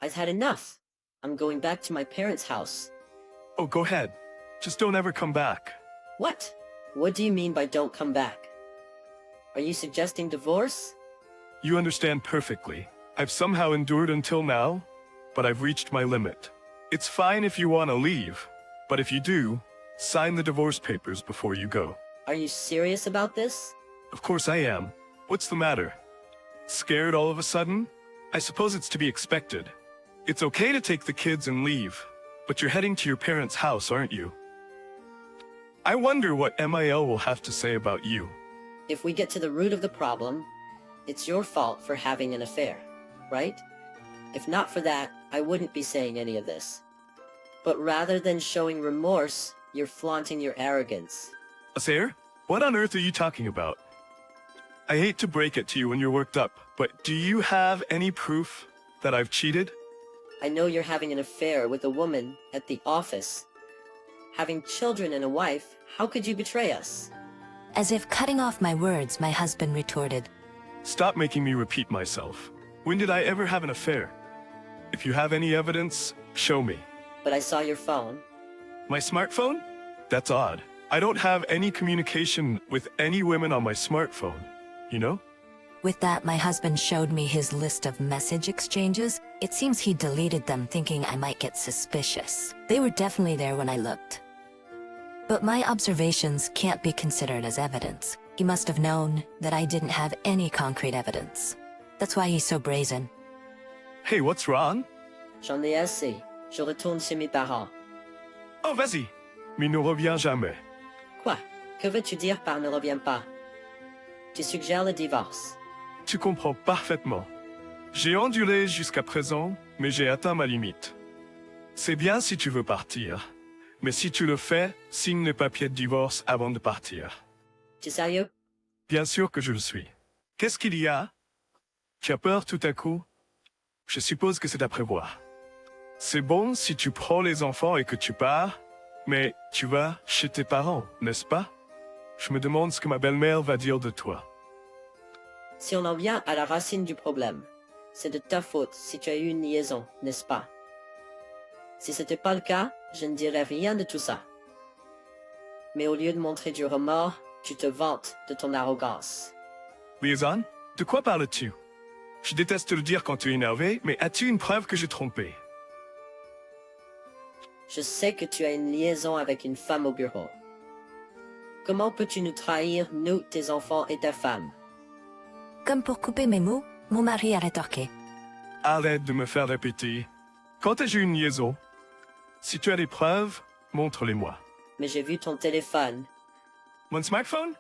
I've had enough. I'm going back to my parents' house. Oh, go ahead. Just don't ever come back. What? What do you mean by don't come back? Are you suggesting divorce? You understand perfectly. I've somehow endured until now, but I've reached my limit. It's fine if you want to leave, but if you do, sign the divorce papers before you go. Are you serious about this? Of course I am. What's the matter? Scared all of a sudden? I suppose it's to be expected. It's okay to take the kids and leave, but you're heading to your parents' house, aren't you? I wonder what MIL will have to say about you. If we get to the root of the problem, it's your fault for having an affair, right? If not for that, I wouldn't be saying any of this. But rather than showing remorse, you're flaunting your arrogance. Asair? What on earth are you talking about? I hate to break it to you when you're worked up, but do you have any proof that I've cheated? I know you're having an affair with a woman at the office. Having children and a wife, how could you betray us? As if cutting off my words, my husband retorted. Stop making me repeat myself. When did I ever have an affair? If you have any evidence, show me. But I saw your phone. My smartphone? That's odd. I don't have any communication with any women on my smartphone, you know? With that, my husband showed me his list of message exchanges. It seems he deleted them thinking I might get suspicious. They were definitely there when I looked. But my observations can't be considered as evidence. He must have known that I didn't have any concrete evidence. That's why he's so brazen. Hey, what's wrong? J'en ai assez. Je retourne chez mes parents. Oh, vas-y. Mais ne reviens jamais. Quoi? Que veux-tu dire par ne reviens pas? Tu suggères le divorce. Tu comprends parfaitement. J'ai enduré jusqu'à présent, mais j'ai atteint ma limite. C'est bien si tu veux partir. Mais si tu le fais, signe les papiers de divorce avant de partir. Tu es sérieux? Bien sûr que je le suis. Qu'est-ce qu'il y a? Tu as peur tout à coup? Je suppose que c'est à prévoir. C'est bon si tu prends les enfants et que tu pars, mais tu vas chez tes parents, n'est-ce pas? Je me demande ce que ma belle-mère va dire de toi. Si on en vient à la racine du problème, c'est de ta faute si tu as eu une liaison, n'est-ce pas? Si c'était pas le cas, je ne dirais rien de tout ça. Mais au lieu de montrer du remords, tu te vantes de ton arrogance. Liaison? De quoi parles-tu? Je déteste le dire quand tu es énervé, mais as-tu une preuve que j'ai trompé? Je sais que tu as une liaison avec une femme au bureau. Comment peux-tu nous trahir, nous, tes enfants et ta femme? Comme pour couper mes mots, mon mari a rétorqué. Arrête de me faire répéter. Quand ai-je eu une liaison? Si tu as des preuves, montre-les-moi. Mais j'ai vu ton téléphone. Mon smartphone?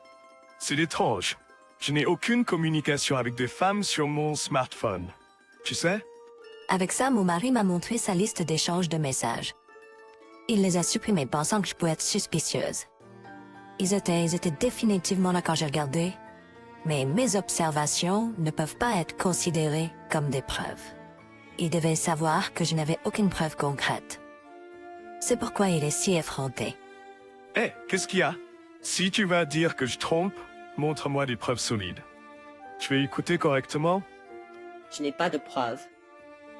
C'est étrange. Je n'ai aucune communication avec des femmes sur mon smartphone. Tu sais? Avec ça, mon mari m'a montré sa liste d'échanges de messages. Il les a supprimés pensant que je pouvais être suspicieuse. Ils étaient définitivement là quand j'ai regardé, mais mes observations ne peuvent pas être considérées comme des preuves. Il devait savoir que je n'avais aucune preuve concrète. C'est pourquoi il est si effronté. Hé, qu'est-ce qu'il y a? Si tu vas dire que je trompe, montre-moi des preuves solides. Tu vas écouter correctement? Je n'ai pas de preuves,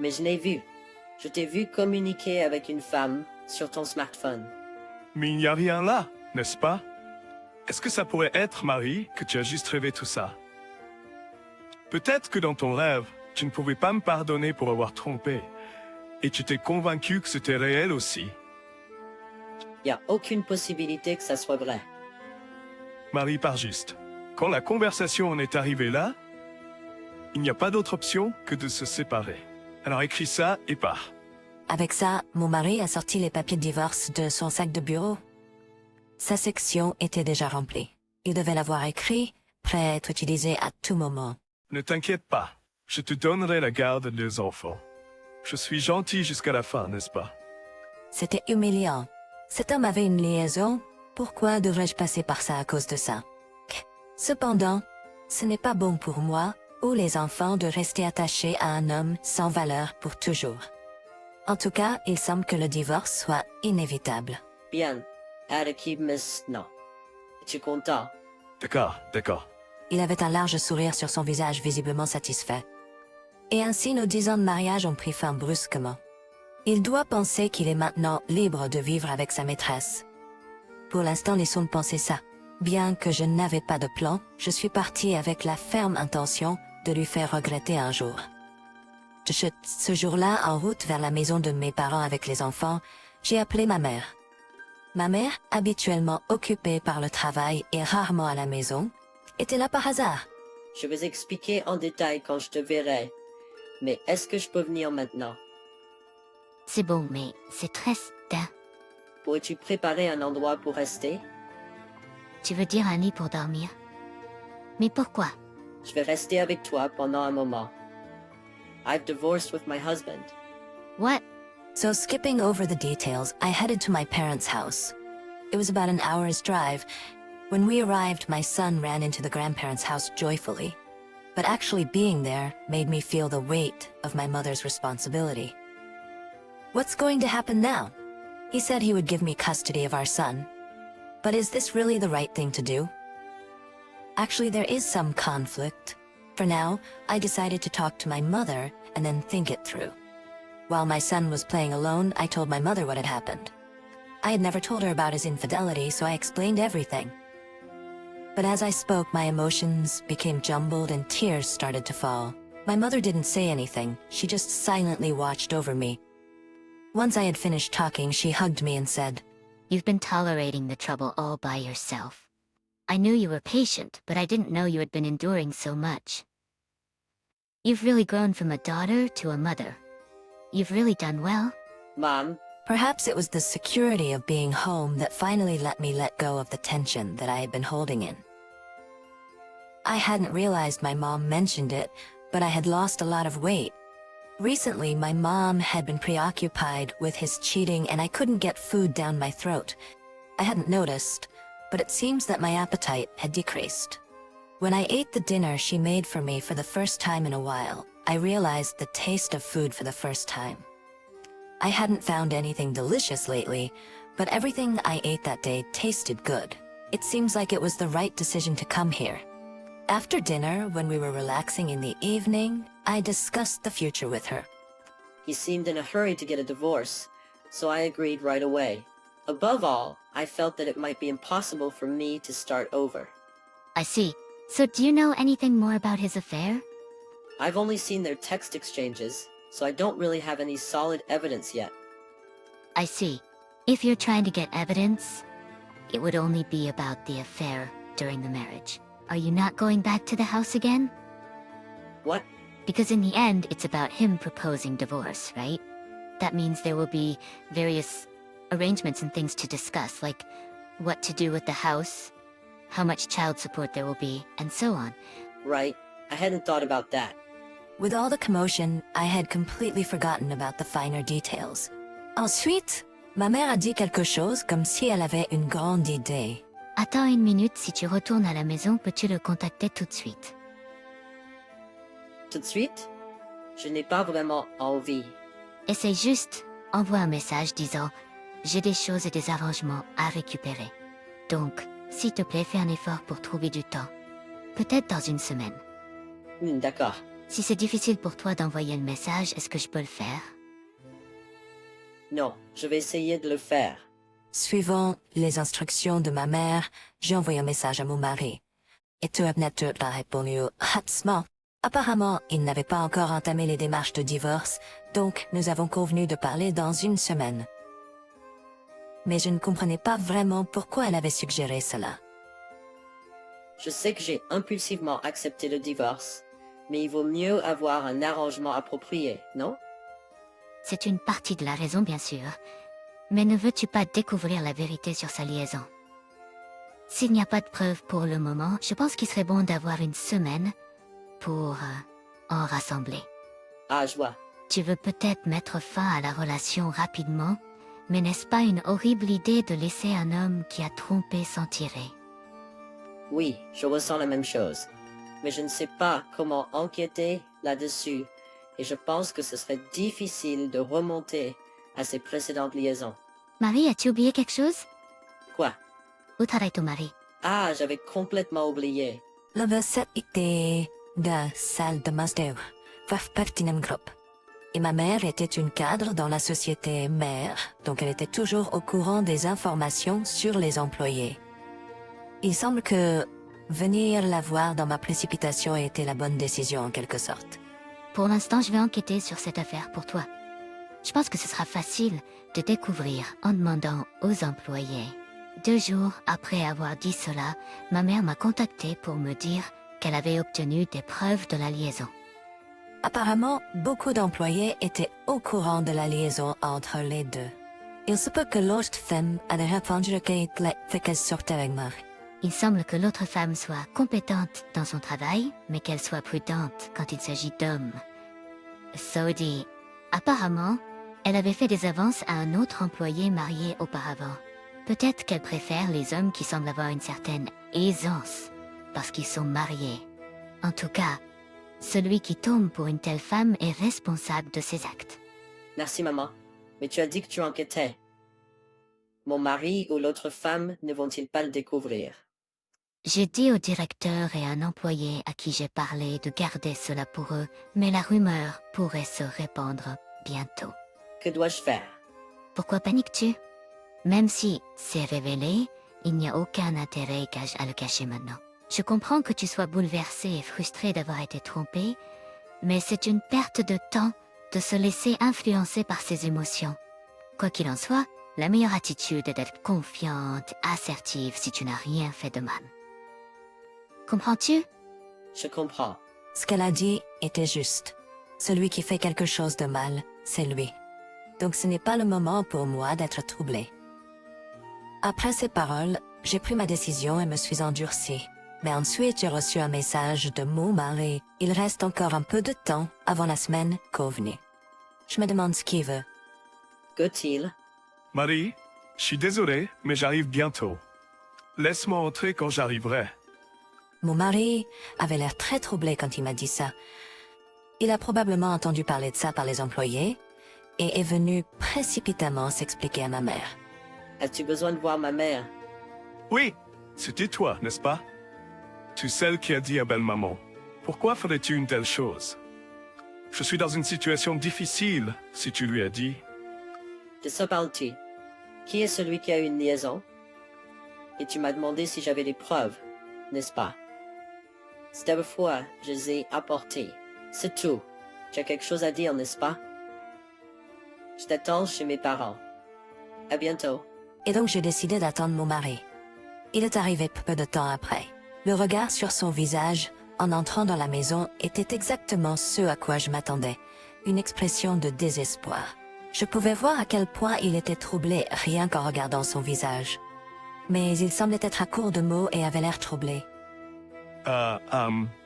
mais je l'ai vu. Je t'ai vu communiquer avec une femme sur ton smartphone. Mais il n'y a rien là, n'est-ce pas? Est-ce que ça pourrait être, Marie, que tu as juste rêvé tout ça? Peut-être que dans ton rêve, tu ne pouvais pas me pardonner pour avoir trompé, et tu t'es convaincu que c'était réel aussi. Il n'y a aucune possibilité que ça soit vrai. Marie, pars juste. Quand la conversation en est arrivée là, il n'y a pas d'autre option que de se séparer. Alors écris ça et pars. Avec ça, mon mari a sorti les papiers de divorce de son sac de bureau. Sa section était déjà remplie. Il devait l'avoir écrit, prêt à être utilisé à tout moment. Ne t'inquiète pas, je te donnerai la garde des enfants. Je suis gentil jusqu'à la fin, n'est-ce pas? C'était humiliant. Cet homme avait une liaison, pourquoi devrais-je passer par ça à cause de ça? Cependant, ce n'est pas bon pour moi ou les enfants de rester attachés à un homme sans valeur pour toujours. En tout cas, il semble que le divorce soit inévitable. Bien. Arakib maintenant. Es-tu content? D'accord, d'accord. Il avait un large sourire sur son visage visiblement satisfait. Et ainsi nos 10 ans de mariage ont pris fin brusquement. Il doit penser qu'il est maintenant libre de vivre avec sa maîtresse. Pour l'instant, laissons penser ça. Bien que je n'avais pas de plan, je suis partie avec la ferme intention de lui faire regretter un jour. Ce jour-là, en route vers la maison de mes parents avec les enfants, j'ai appelé ma mère. Ma mère, habituellement occupée par le travail et rarement à la maison, était là par hasard. Je vais expliquer en détail quand je te verrai. Mais est-ce que je peux venir maintenant? C'est bon, mais c'est triste. Pourrais-tu préparer un endroit pour rester? Tu veux dire un lit pour dormir? Mais pourquoi? Je vais rester avec toi pendant un moment. I've divorced with my husband. What? So skipping over the details, I headed to my parents' house. It was about an hour's drive. When we arrived, my son ran into the grandparents' house joyfully. But actually being there made me feel the weight of my mother's responsibility. What's going to happen now? He said he would give me custody of our son. But is this really the right thing to do? Actually, there is some conflict. For now, I decided to talk to my mother and then think it through. While my son was playing alone, I told my mother what had happened. I had never told her about his infidelity, so I explained everything. But as I spoke, my emotions became jumbled and tears started to fall. My mother didn't say anything, she just silently watched over me. Once I had finished talking, she hugged me and said, You've been tolerating the trouble all by yourself. I knew you were patient, but I didn't know you had been enduring so much. You've really grown from a daughter to a mother. You've really done well. Mom, Perhaps it was the security of being home that finally let me let go of the tension that I had been holding in. I hadn't realized my mom mentioned it, but I had lost a lot of weight. Recently, my mom had been preoccupied with his cheating and I couldn't get food down my throat. I hadn't noticed, but it seems that my appetite had decreased. When I ate the dinner she made for me for the first time in a while, I realized the taste of food for the first time. I hadn't found anything delicious lately, but everything I ate that day tasted good. It seems like it was the right decision to come here. After dinner, when we were relaxing in the evening, I discussed the future with her. he seemed in a hurry to get a divorce, so I agreed right away. Above all, I felt that it might be impossible for me to start over. I see. So do you know anything more about his affair? I've only seen their text exchanges, so I don't really have any solid evidence yet. I see. If you're trying to get evidence, it would only be about the affair during the marriage. Are you not going back to the house again? What? Because in the end, it's about him proposing divorce, right? That means there will be various arrangements and things to discuss, like what to do with the house, how much child support there will be, and so on. Right. I hadn't thought about that. With all the commotion, I had completely forgotten about the finer details. Ensuite, ma mère a dit quelque chose comme si elle avait une grande idée. Attends une minute, si tu retournes à la maison, peux-tu le contacter tout de suite? Tout de suite? Je n'ai pas vraiment envie. Essaye juste, envoie un message disant « J'ai des choses et des arrangements à récupérer. Donc, s'il te plaît, fais un effort pour trouver du temps. Peut-être dans une semaine. » D'accord. Si c'est difficile pour toi d'envoyer le message, est-ce que je peux le faire? Non, je vais essayer de le faire. Suivant les instructions de ma mère, j'ai envoyé un message à mon mari. Et tu a répondu rapidement. Apparemment, il n'avait pas encore entamé les démarches de divorce, donc nous avons convenu de parler dans une semaine. Mais je ne comprenais pas vraiment pourquoi elle avait suggéré cela. Je sais que j'ai impulsivement accepté le divorce, mais il vaut mieux avoir un arrangement approprié, non? C'est une partie de la raison, bien sûr. Mais ne veux-tu pas découvrir la vérité sur sa liaison? S'il n'y a pas de preuves pour le moment, je pense qu'il serait bon d'avoir une semaine pour en rassembler. Ah, je vois. Tu veux peut-être mettre fin à la relation rapidement, mais n'est-ce pas une horrible idée de laisser un homme qui a trompé s'en tirer? Oui, je ressens la même chose. Mais je ne sais pas comment enquêter là-dessus, et je pense que ce serait difficile de remonter à ses précédentes liaisons. Marie, as-tu oublié quelque chose? Quoi? Où travaille ton mari? Ah, j'avais complètement oublié. Le verset était de salle de Masdeu. Platinum Group. Et ma mère était une cadre dans la société mère, donc elle était toujours au courant des informations sur les employés. Il semble que venir la voir dans ma précipitation a été la bonne décision en quelque sorte. Pour l'instant, je vais enquêter sur cette affaire pour toi. Je pense que ce sera facile de découvrir en demandant aux employés. 2 jours après avoir dit cela, ma mère m'a contacté pour me dire qu'elle avait obtenu des preuves de la liaison. Apparemment, beaucoup d'employés étaient au courant de la liaison entre les deux. Il se peut que l'autre femme ait répondu qu'elle fait qu'elle sortait avec moi. Il semble que l'autre femme soit compétente dans son travail, mais qu'elle soit prudente quand il s'agit d'hommes. Saudi, apparemment, elle avait fait des avances à un autre employé marié auparavant. Peut-être qu'elle préfère les hommes qui semblent avoir une certaine aisance, parce qu'ils sont mariés. En tout cas, celui qui tombe pour une telle femme est responsable de ses actes. Merci, maman. Mais tu as dit que tu enquêtais. Mon mari ou l'autre femme ne vont-ils pas le découvrir? J'ai dit au directeur et à un employé à qui j'ai parlé de garder cela pour eux, mais la rumeur pourrait se répandre bientôt. Que dois-je faire? Pourquoi paniques-tu? Même si c'est révélé, il n'y a aucun intérêt à le cacher maintenant. Je comprends que tu sois bouleversé et frustré d'avoir été trompé, mais c'est une perte de temps de se laisser influencer par ses émotions. Quoi qu'il en soit, la meilleure attitude est d'être confiante, assertive si tu n'as rien fait de mal. Comprends-tu? Je comprends. Ce qu'elle a dit était juste. Celui qui fait quelque chose de mal, c'est lui. Donc ce n'est pas le moment pour moi d'être troublée. Après ces paroles, j'ai pris ma décision et me suis endurcie. Mais ensuite, j'ai reçu un message de mon mari. Il reste encore un peu de temps avant la semaine convenue. Je me demande ce qu'il veut. Qu'est-il? Marie, je suis désolé, mais j'arrive bientôt. Laisse-moi entrer quand j'arriverai. Mon mari avait l'air très troublé quand il m'a dit ça. Il a probablement entendu parler de ça par les employés et est venu précipitamment s'expliquer à ma mère. As-tu besoin de voir ma mère? Oui, c'était toi, n'est-ce pas? Tu es celle qui a dit à belle-maman. Pourquoi ferais-tu une telle chose? Je suis dans une situation difficile, si tu lui as dit. De ça parles-tu? Qui est celui qui a eu une liaison? Et tu m'as demandé si j'avais des preuves, n'est-ce pas? Cette fois, je les ai apportées. C'est tout. Tu as quelque chose à dire, n'est-ce pas? Je t'attends chez mes parents. À bientôt. Et donc j'ai décidé d'attendre mon mari. Il est arrivé peu de temps après. Le regard sur son visage, en entrant dans la maison, était exactement ce à quoi je m'attendais. Une expression de désespoir. Je pouvais voir à quel point il était troublé rien qu'en regardant son visage. Mais il semblait être à court de mots et avait l'air troublé.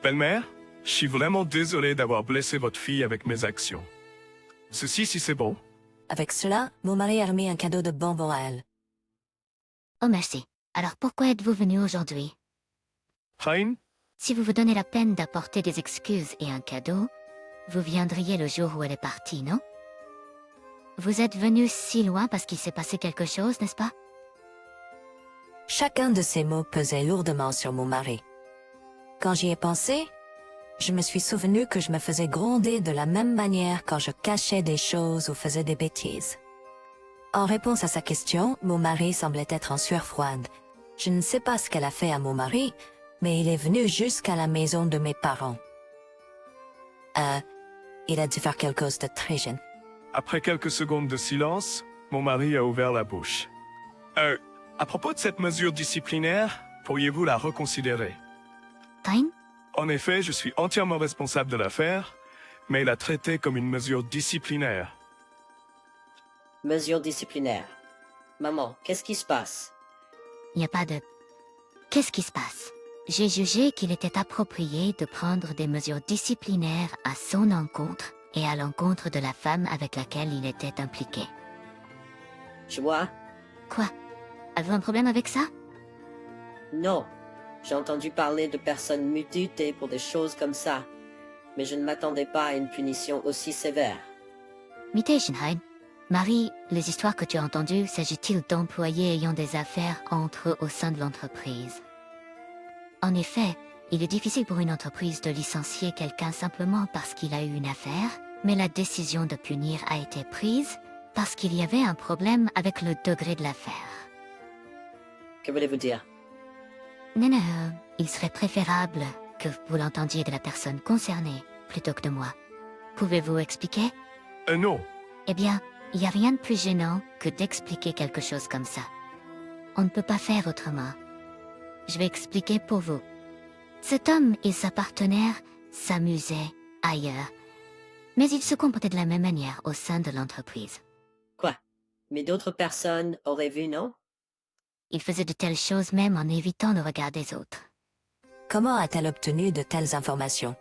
Belle-mère, je suis vraiment désolé d'avoir blessé votre fille avec mes actions. Ceci, si c'est bon. Avec cela, mon mari a remis un cadeau de bonbons à elle. Oh merci. Alors pourquoi êtes-vous venu aujourd'hui? Hein? Si vous vous donnez la peine d'apporter des excuses et un cadeau, vous viendriez le jour où elle est partie, non? Vous êtes venu si loin parce qu'il s'est passé quelque chose, n'est-ce pas? Chacun de ces mots pesait lourdement sur mon mari. Quand j'y ai pensé, je me suis souvenu que je me faisais gronder de la même manière quand je cachais des choses ou faisais des bêtises. En réponse à sa question, mon mari semblait être en sueur froide. Je ne sais pas ce qu'elle a fait à mon mari, mais il est venu jusqu'à la maison de mes parents. Il a dû faire quelque chose de très jeune. Après quelques secondes de silence, mon mari a ouvert la bouche. À propos de cette mesure disciplinaire, pourriez-vous la reconsidérer? Tyne? En effet, je suis entièrement responsable de l'affaire, mais la traiter comme une mesure disciplinaire. Mesure disciplinaire. Maman, qu'est-ce qui se passe? Il n'y a pas de... Qu'est-ce qui se passe? J'ai jugé qu'il était approprié de prendre des mesures disciplinaires à son encontre et à l'encontre de la femme avec laquelle il était impliqué. Tu vois? Quoi? Avez-vous un problème avec ça? Non. J'ai entendu parler de personnes mutées pour des choses comme ça, mais je ne m'attendais pas à une punition aussi sévère. Mutation, Marie, les histoires que tu as entendues, s'agit-il d'employés ayant des affaires entre eux au sein de l'entreprise? En effet, il est difficile pour une entreprise de licencier quelqu'un simplement parce qu'il a eu une affaire, mais la décision de punir a été prise parce qu'il y avait un problème avec le degré de l'affaire. Que voulez-vous dire? Non, il serait préférable que vous l'entendiez de la personne concernée plutôt que de moi. Pouvez-vous expliquer? Non. Eh bien, il n'y a rien de plus gênant que d'expliquer quelque chose comme ça. On ne peut pas faire autrement. Je vais expliquer pour vous. Cet homme et sa partenaire s'amusaient ailleurs, mais ils se comportaient de la même manière au sein de l'entreprise. Quoi? Mais d'autres personnes auraient vu, non? Ils faisaient de telles choses même en évitant le regard des autres. Comment a-t-elle obtenu de telles informations?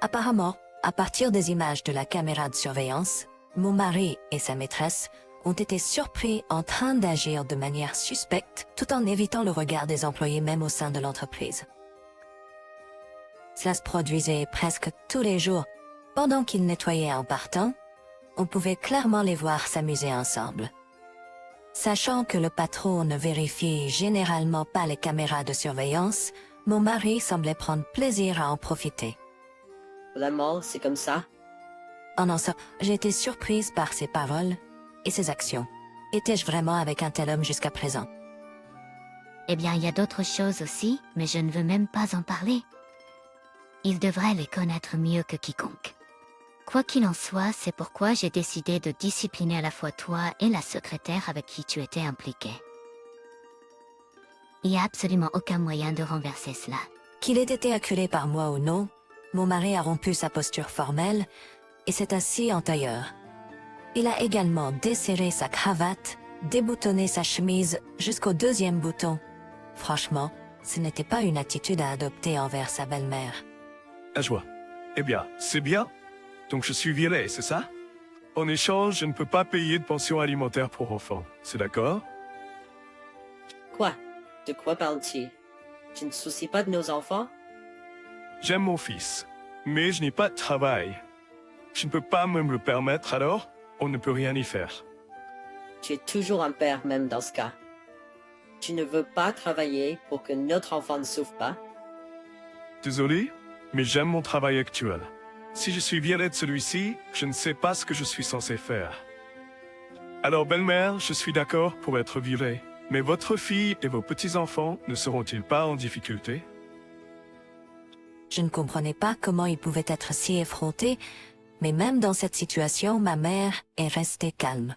Apparemment, à partir des images de la caméra de surveillance, mon mari et sa maîtresse ont été surpris en train d'agir de manière suspecte tout en évitant le regard des employés même au sein de l'entreprise. Cela se produisait presque tous les jours. Pendant qu'ils nettoyaient en partant, on pouvait clairement les voir s'amuser ensemble. Sachant que le patron ne vérifie généralement pas les caméras de surveillance, mon mari semblait prendre plaisir à en profiter. Vraiment, c'est comme ça? En sortant, j'ai été surprise par ses paroles et ses actions. Étais-je vraiment avec un tel homme jusqu'à présent? Eh bien, il y a d'autres choses aussi, mais je ne veux même pas en parler. Il devrait les connaître mieux que quiconque. Quoi qu'il en soit, c'est pourquoi j'ai décidé de discipliner à la fois toi et la secrétaire avec qui tu étais impliqué. Il n'y a absolument aucun moyen de renverser cela. Qu'il ait été acculé par moi ou non, mon mari a rompu sa posture formelle et s'est assis en tailleur. Il a également desserré sa cravate, déboutonné sa chemise jusqu'au 2e bouton. Franchement, ce n'était pas une attitude à adopter envers sa belle-mère. À joie. Eh bien, c'est bien. Donc je suis viré, c'est ça? En échange, je ne peux pas payer de pension alimentaire pour enfants. C'est d'accord? Quoi? De quoi parles-tu? Tu ne te soucies pas de nos enfants? J'aime mon fils, mais je n'ai pas de travail. Je ne peux pas me le permettre, alors on ne peut rien y faire. Tu es toujours un père même dans ce cas. Tu ne veux pas travailler pour que notre enfant ne souffre pas? Désolé, mais j'aime mon travail actuel. Si je suis viré de celui-ci, je ne sais pas ce que je suis censé faire. Alors, belle-mère, je suis d'accord pour être viré. Mais votre fille et vos petits-enfants ne seront-ils pas en difficulté? Je ne comprenais pas comment il pouvait être si effronté, mais même dans cette situation, ma mère est restée calme.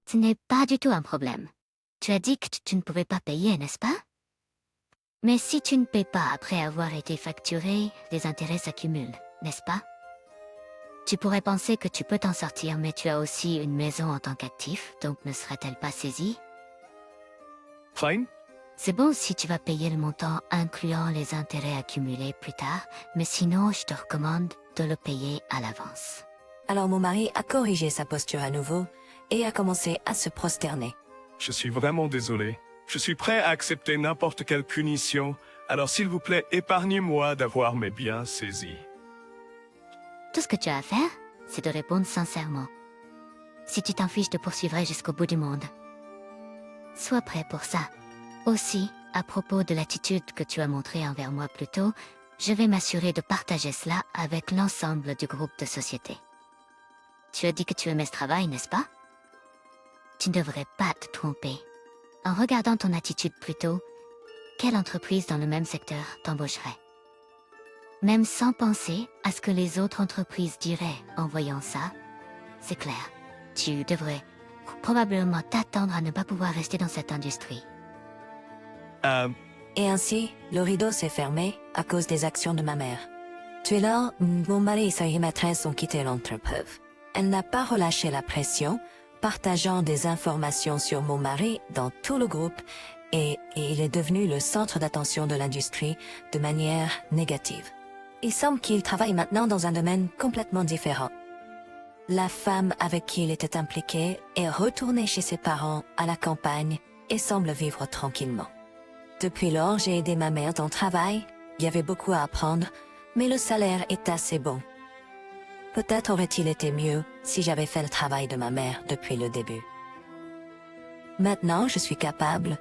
Ce n'est pas du tout un problème. Tu as dit que tu ne pouvais pas payer, n'est-ce pas? Mais si tu ne paies pas après avoir été facturé, les intérêts s'accumulent, n'est-ce pas? Tu pourrais penser que tu peux t'en sortir, mais tu as aussi une maison en tant qu'actif, donc ne sera-t-elle pas saisie? Fine? C'est bon si tu vas payer le montant incluant les intérêts accumulés plus tard, mais sinon je te recommande de le payer à l'avance. Alors mon mari a corrigé sa posture à nouveau et a commencé à se prosterner. Je suis vraiment désolé. Je suis prêt à accepter n'importe quelle punition, alors s'il vous plaît, épargnez-moi d'avoir mes biens saisis. Tout ce que tu as à faire, c'est de répondre sincèrement. Si tu t'en fiches, je te poursuivrai jusqu'au bout du monde. Sois prêt pour ça. Aussi, à propos de l'attitude que tu as montrée envers moi plus tôt, je vais m'assurer de partager cela avec l'ensemble du groupe de société. Tu as dit que tu aimais ce travail, n'est-ce pas? Tu ne devrais pas te tromper. En regardant ton attitude plus tôt, quelle entreprise dans le même secteur t'embaucherait? Même sans penser à ce que les autres entreprises diraient en voyant ça, c'est clair. Tu devrais probablement t'attendre à ne pas pouvoir rester dans cette industrie. Et ainsi, le rideau s'est fermé à cause des actions de ma mère. Tu es là, mon mari et sa maîtresse ont quitté l'entreprise. Elle n'a pas relâché la pression, partageant des informations sur mon mari dans tout le groupe et il est devenu le centre d'attention de l'industrie de manière négative. Il semble qu'il travaille maintenant dans un domaine complètement différent. La femme avec qui il était impliqué est retournée chez ses parents à la campagne et semble vivre tranquillement. Depuis lors, j'ai aidé ma mère dans le travail, il y avait beaucoup à apprendre, mais le salaire est assez bon. Peut-être aurait-il été mieux si j'avais fait le travail de ma mère depuis le début. Maintenant, je suis capable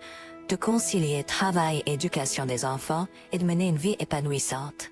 de concilier travail et éducation des enfants et de mener une vie épanouissante.